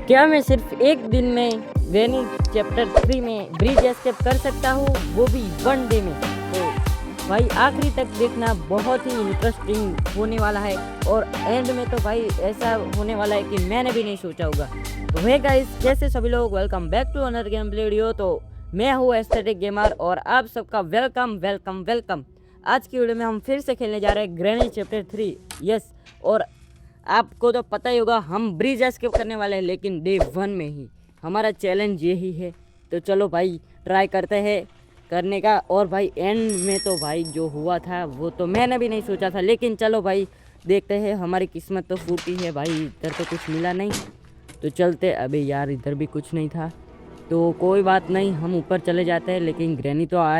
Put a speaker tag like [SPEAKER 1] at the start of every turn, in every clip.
[SPEAKER 1] क्या मैं सिर्फ एक दिन में ग्रैनी चैप्टर 3 में ब्रिज एस्केप कर सकता हूँ, वो भी 1 डे में। तो भाई आखिरी तक देखना, बहुत ही इंटरेस्टिंग होने वाला है। और एंड में तो भाई ऐसा होने वाला है कि मैंने भी नहीं सोचा होगा। तो हे गाइस, कैसे सभी लोग, welcome back to another game play video. तो मैं हूँ एस्थेटिक गेमर और आप सबका वेलकम वेलकम वेलकम। आज की वीडियो में हम फिर से खेलने जा रहे हैं ग्रैनी चैप्टर 3। यस, और आपको तो पता ही होगा हम ब्रिज एस्केप करने वाले हैं, लेकिन डे 1 में ही हमारा चैलेंज यही है। तो चलो भाई ट्राई करते हैं करने का। और भाई एंड में तो भाई जो हुआ था वो तो मैंने भी नहीं सोचा था, लेकिन चलो भाई देखते हैं। हमारी किस्मत तो फूटी है भाई, इधर तो कुछ मिला नहीं। तो चलते, अबे यार इधर भी कुछ नहीं था। तो कोई बात नहीं, हम ऊपर चले जाते हैं। लेकिन ग्रैनी तो आ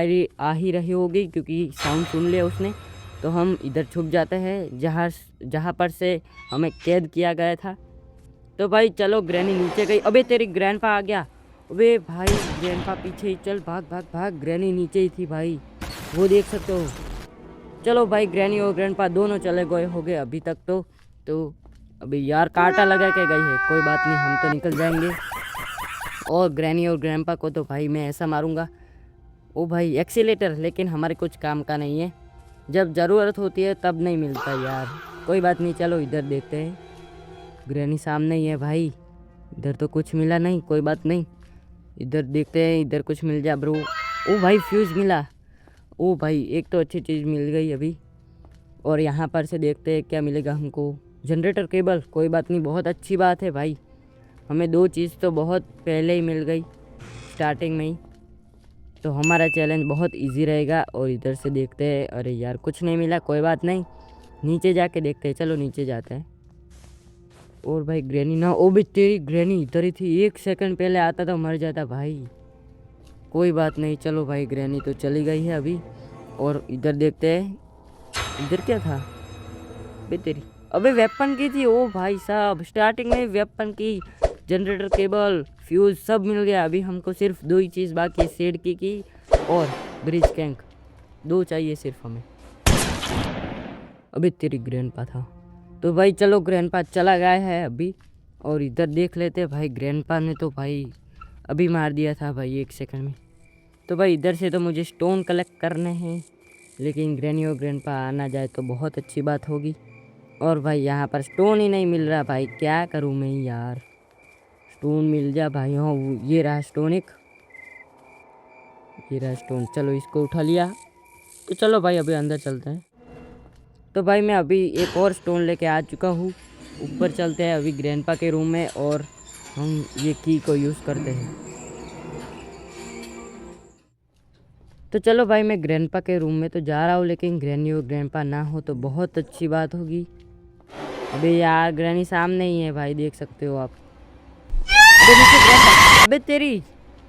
[SPEAKER 1] ही रही होगी क्योंकि साउंड सुन लिया उसने। तो हम इधर छुप जाते हैं जहाँ जहाँ पर से हमें कैद किया गया था। तो भाई चलो, ग्रैनी नीचे गई। अबे तेरी ग्रैंडपा आ गया। अबे भाई ग्रैंडपा पीछे ही, चल भाग भाग भाग। ग्रैनी नीचे ही थी भाई, वो देख सकते हो। चलो भाई, ग्रैनी और ग्रैंडपा दोनों चले गए हो गए अभी तक तो अभी यार कांटा लगा के गई है। कोई बात नहीं, हम तो निकल जाएंगे। और ग्रैनी और ग्रैंडपा को तो भाई मैं ऐसा मारूंगा। ओ भाई एक्सीलेटर, लेकिन हमारे कुछ काम का नहीं है। जब ज़रूरत होती है तब नहीं मिलता यार। कोई बात नहीं, चलो इधर देखते हैं। ग्रैनी सामने ही है भाई, इधर तो कुछ मिला नहीं। कोई बात नहीं, इधर देखते हैं, इधर कुछ मिल जा ब्रो। ओ भाई फ्यूज़ मिला। ओ भाई एक तो अच्छी चीज़ मिल गई अभी। और यहाँ पर से देखते हैं क्या मिलेगा हमको। जनरेटर केबल, कोई बात नहीं, बहुत अच्छी बात है भाई। हमें 2 चीज़ तो बहुत पहले ही मिल गई, स्टार्टिंग में ही। तो हमारा चैलेंज बहुत इजी रहेगा। और इधर से देखते हैं। अरे यार कुछ नहीं मिला, कोई बात नहीं, नीचे जाके देखते हैं। चलो नीचे जाते हैं। और भाई ग्रैनी ना, ओ भी तेरी ग्रैनी इधर ही थी। 1 सेकंड पहले आता तो मर जाता भाई। कोई बात नहीं, चलो भाई ग्रैनी तो चली गई है अभी। और इधर देखते हैं, इधर क्या था बे तेरी। अबे वेपन की थी। ओ भाई साहब, स्टार्टिंग में वेपन की, जनरेटर केबल, फ्यूज सब मिल गया। अभी हमको सिर्फ 2 ही चीज़ बाकी है, शेड की और ब्रिज कैंक। 2 चाहिए सिर्फ हमें। अभी तेरी ग्रैंडपा था। तो भाई चलो, ग्रैंडपा चला गया है अभी। और इधर देख लेते हैं भाई। ग्रैंडपा ने तो भाई अभी मार दिया था भाई 1 सेकंड में। तो भाई इधर से तो मुझे स्टोन कलेक्ट करने हैं, लेकिन ग्रैनी और ग्रैंडपा आना जाए तो बहुत अच्छी बात होगी। और भाई यहाँ पर स्टोन ही नहीं मिल रहा भाई, क्या करूँ मैं यार। स्टोन मिल जा भाई। हाँ ये रहा स्टोन, ये रहा स्टोन। चलो इसको उठा लिया। तो चलो भाई अभी अंदर चलते हैं। तो भाई मैं अभी एक और स्टोन लेके आ चुका हूँ। ऊपर चलते हैं अभी ग्रैंडपा के रूम में, और हम ये की को यूज़ करते हैं। तो चलो भाई, मैं ग्रैंडपा के रूम में तो जा रहा हूँ, लेकिन ग्रैनी और ग्रैंडपा ना हो तो बहुत अच्छी बात होगी। अबे यार ग्रैनी सामने ही है भाई, देख सकते हो आप। अबे नीचे ग्रैंडपा, अबे तेरी,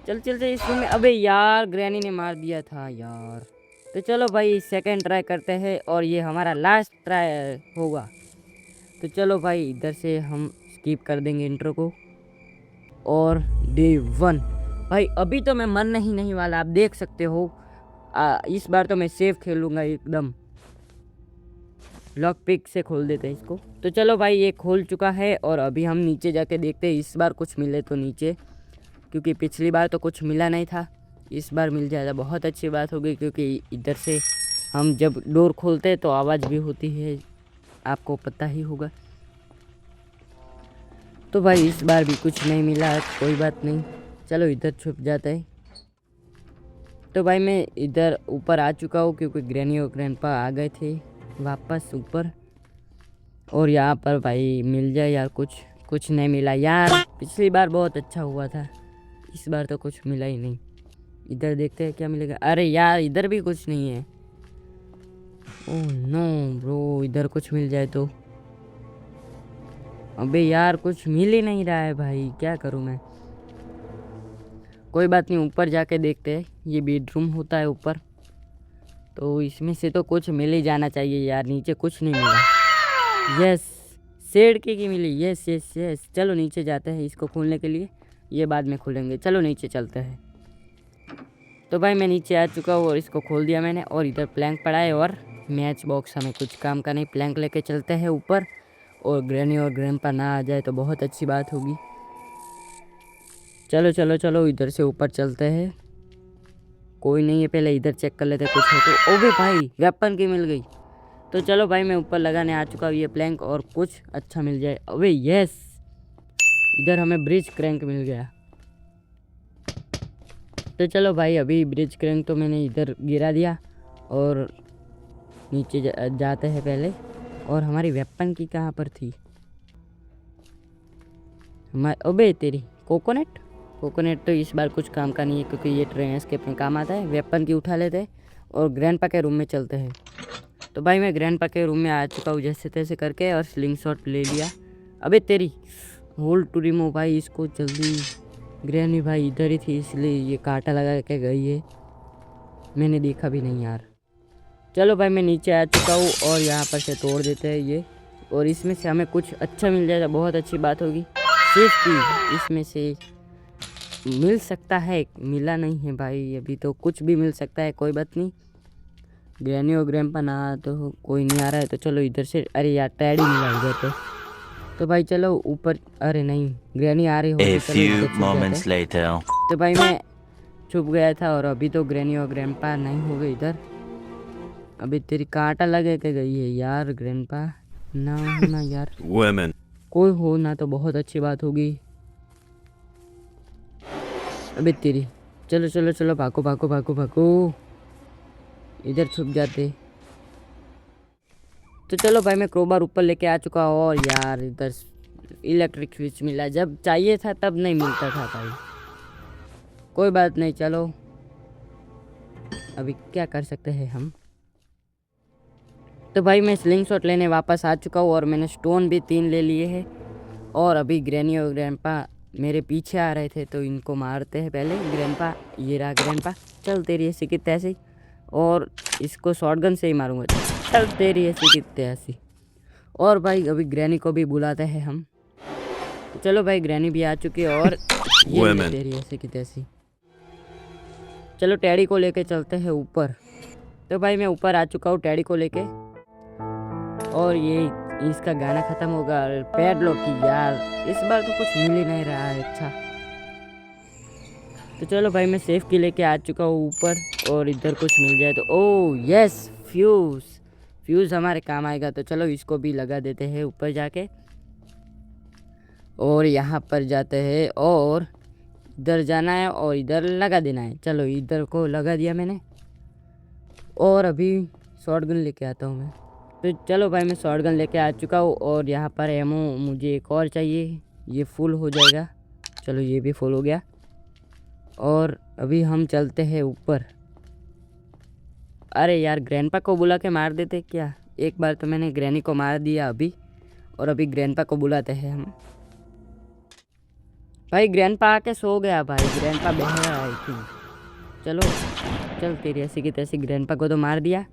[SPEAKER 1] चल चल चल इस रूम में। अबे यार ग्रैनी ने मार दिया था यार। तो चलो भाई सेकंड ट्राई करते हैं, और ये हमारा लास्ट ट्राई होगा। तो चलो भाई इधर से हम स्किप कर देंगे इंट्रो को। और डे 1 भाई, अभी तो मैं मरने ही नहीं वाला, आप देख सकते हो। इस बार तो मैं सेफ खेलूँगा एकदम। लॉक पिक से खोल देते हैं इसको। तो चलो भाई ये खोल चुका है, और अभी हम नीचे जाके देखते हैं इस बार कुछ मिले तो नीचे, क्योंकि पिछली बार तो कुछ मिला नहीं था। इस बार मिल जाएगा, बहुत अच्छी बात होगी, क्योंकि इधर से हम जब डोर खोलते हैं तो आवाज़ भी होती है, आपको पता ही होगा। तो भाई इस बार भी कुछ नहीं मिला, कोई बात नहीं, चलो इधर छुप जाते हैं। तो भाई मैं इधर ऊपर आ चुका हूँ, क्योंकि ग्रैनी और ग्रैंडपा आ गए थे वापस ऊपर। और यहाँ पर भाई मिल जाए यार, कुछ नहीं मिला यार। पिछली बार बहुत अच्छा हुआ था, इस बार तो कुछ मिला ही नहीं। इधर देखते हैं क्या मिलेगा। अरे यार इधर भी कुछ नहीं है। ओह नो ब्रो, इधर कुछ मिल जाए तो। अबे यार कुछ मिल ही नहीं रहा है भाई, क्या करूँ मैं। कोई बात नहीं, ऊपर जाके देखते हैं। ये बेडरूम होता है ऊपर, तो इसमें से तो कुछ मिल ही जाना चाहिए यार। नीचे कुछ नहीं मिला। यस, शेड की मिली। यस यस यस, चलो नीचे जाते हैं इसको खोलने के लिए। ये बाद में खोलेंगे, चलो नीचे चलते हैं। तो भाई मैं नीचे आ चुका हूँ और इसको खोल दिया मैंने। और इधर प्लैंक पड़ा है और मैच बॉक्स, हमें कुछ काम का नहीं। प्लैंक लेके चलते हैं ऊपर, और ग्रैनी और ग्रैंडपा ना आ जाए तो बहुत अच्छी बात होगी। चलो चलो चलो इधर से ऊपर चलते हैं। कोई नहीं है, पहले इधर चेक कर लेते कुछ हो तो। ओबे भाई वेपन की मिल गई। तो चलो भाई मैं ऊपर लगाने आ चुका हूँ ये प्लैंक, और कुछ अच्छा मिल जाए। अबे यस, इधर हमें ब्रिज क्रैंक मिल गया। तो चलो भाई अभी ब्रिज क्रैंक तो मैंने इधर गिरा दिया और नीचे जाते हैं पहले। और हमारी वेपन की कहाँ पर थी अबे तेरी कोकोनट तो इस बार कुछ काम का नहीं है, क्योंकि ये ट्रेन एस्केप में काम आता है। वेपन की उठा लेते हैं और ग्रैंडपा के रूम में चलते हैं। तो भाई मैं ग्रैंडपा के रूम में आ चुका हूँ जैसे तैसे करके, और स्लिंग शॉट ले लिया। अबे तेरी होल्ड टू रिमूव भाई, इसको जल्दी। ग्रैनी भाई इधर ही थी इसलिए ये कांटा लगा के गई है, मैंने देखा भी नहीं यार। चलो भाई मैं नीचे आ चुका हूँ और यहाँ पर से तोड़ देते हैं ये, और इसमें से हमें कुछ अच्छा मिल जाएगा, बहुत अच्छी बात होगी। सेफ्टी इसमें से मिल सकता है, मिला नहीं है भाई अभी, तो कुछ भी मिल सकता है, कोई बात नहीं। ग्रैनी और ग्रैंपा ना तो कोई नहीं आ रहा है, तो चलो इधर से। अरे यार टैडी मिला इधर तो भाई चलो ऊपर। अरे नहीं ग्रैनी आ रही होगी, तो भाई मैं छुप गया था और अभी तो ग्रैनी और ग्रैंपा नहीं हो गए इधर। अभी तेरी कांटा लगे के गई है यार ग्रैंपा, ना होना यार। कोई हो ना तो बहुत अच्छी बात होगी। अबे तेरी, चलो चलो चलो भागो भागो भागो भागो, इधर छुप जाते। तो चलो भाई मैं क्रोबार ऊपर लेके आ चुका हूँ, और यार इधर इलेक्ट्रिक स्विच मिला, जब चाहिए था तब नहीं मिलता था भाई। कोई बात नहीं, चलो अभी क्या कर सकते हैं हम। तो भाई मैं स्लिंग शॉट लेने वापस आ चुका हूँ और मैंने स्टोन भी 3 ले लिए हैं। और अभी ग्रैनी और ग्रैंपा मेरे पीछे आ रहे थे, तो इनको मारते हैं पहले। ग्रैंपा, ये रहा ग्रैंपा, चल तेरी ऐसी की तैसी, और इसको शॉटगन से ही मारूंगा, चल तेरी ऐसी की तैसी। और भाई अभी ग्रैनी को भी बुलाते हैं हम। तो चलो भाई ग्रैनी भी आ चुकी है, और ये तेरी ऐसी की तैसी। चलो टैडी को लेके चलते हैं ऊपर। तो भाई मैं ऊपर आ चुका हूँ टैडी को लेके, और ये इसका गाना खत्म होगा। पैडलॉक की यार इस बार तो कुछ मिल ही नहीं रहा है अच्छा। तो चलो भाई मैं सेफ की लेके आ चुका हूँ ऊपर, और इधर कुछ मिल जाए तो। ओह यस, फ्यूज़ हमारे काम आएगा, तो चलो इसको भी लगा देते हैं ऊपर जाके। और यहाँ पर जाते हैं और इधर जाना है और इधर लगा देना है। चलो इधर को लगा दिया मैंने, और अभी शॉटगन लेके आता हूँ मैं। तो चलो भाई मैं शॉटगन लेके आ चुका हूँ, और यहाँ पर एमो मुझे एक और चाहिए, ये फुल हो जाएगा। चलो ये भी फुल हो गया, और अभी हम चलते हैं ऊपर। अरे यार ग्रैंडपा को बुला के मार देते क्या, एक बार तो मैंने ग्रैनी को मार दिया अभी, और अभी ग्रैंडपा को बुलाते हैं हम। भाई ग्रैंडपा आके सो गया भाई, ग्रैंडपा बह रहा है। चलो चल तेरी ऐसी की तैसी, ग्रैंडपा को तो मार दिया।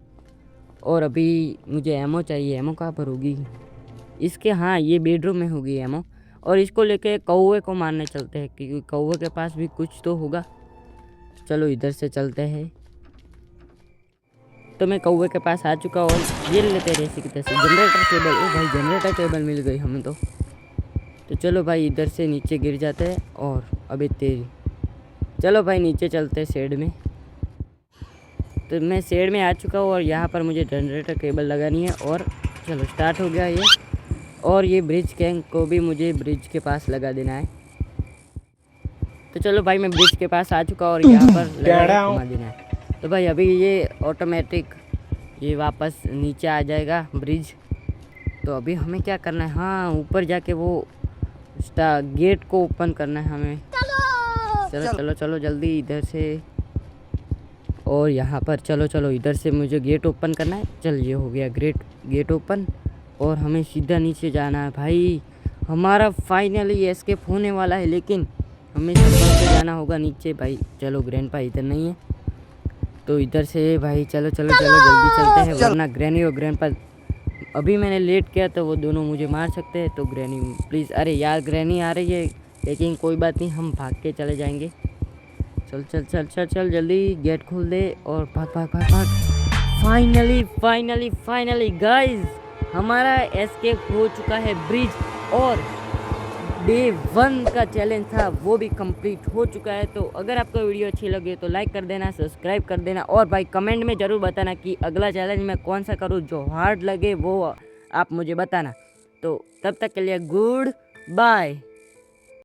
[SPEAKER 1] और अभी मुझे एमो चाहिए, एमो कहाँ पर होगी इसके, हाँ ये बेडरूम में होगी एमो। और इसको लेके कौवे को मारने चलते हैं, क्योंकि कौवे के पास भी कुछ तो होगा। चलो इधर से चलते हैं। तो मैं कौवे के पास आ चुका हूँ, और ये लेते हैं ऐसी की तैसी जनरेटर टेबल। ओ भाई जनरेटर टेबल मिल गई हमें तो चलो भाई इधर से नीचे गिर जाते हैं। और अभी तेरी, चलो भाई नीचे चलते हैं शेड में। तो मैं शेड में आ चुका हूँ, और यहाँ पर मुझे जनरेटर केबल लगानी है। और चलो स्टार्ट हो गया ये। और ये ब्रिज कैंक को भी मुझे ब्रिज के पास लगा देना है। तो चलो भाई मैं ब्रिज के पास आ चुका हूँ, और यहाँ पर घुमा देना है। तो भाई अभी ये ऑटोमेटिक ये वापस नीचे आ जाएगा ब्रिज। तो अभी हमें क्या करना है, हाँ ऊपर जाके वो गेट को ओपन करना है हमें। चलो चलो चलो जल्दी इधर से, और यहाँ पर चलो चलो इधर से मुझे गेट ओपन करना है। चल ये हो गया गेट ओपन, और हमें सीधा नीचे जाना है भाई। हमारा फाइनली एस्केप होने वाला है, लेकिन हमें चप्पल से जाना होगा नीचे भाई। चलो ग्रैंडपा इधर नहीं है, तो इधर से भाई चलो चलो चलो जल्दी चलते हैं, वरना ग्रैनी और ग्रैंडपा अभी मैंने लेट किया तो वो दोनों मुझे मार सकते हैं। तो ग्रैनी प्लीज़, अरे यार ग्रैनी आ रही है, लेकिन कोई बात नहीं हम भाग के चले जाएंगे। चल चल चल चल चल जल्दी गेट खोल दे, और भाग भाग भाग भाग। फाइनली गाइस हमारा एस्केप हो चुका है ब्रिज, और डे 1 का चैलेंज था वो भी कंप्लीट हो चुका है। तो अगर आपको वीडियो अच्छी लगे तो लाइक कर देना, सब्सक्राइब कर देना और भाई कमेंट में ज़रूर बताना कि अगला चैलेंज मैं कौन सा करूँ, जो हार्ड लगे वो आप मुझे बताना। तो तब तक के लिए गुड बाय।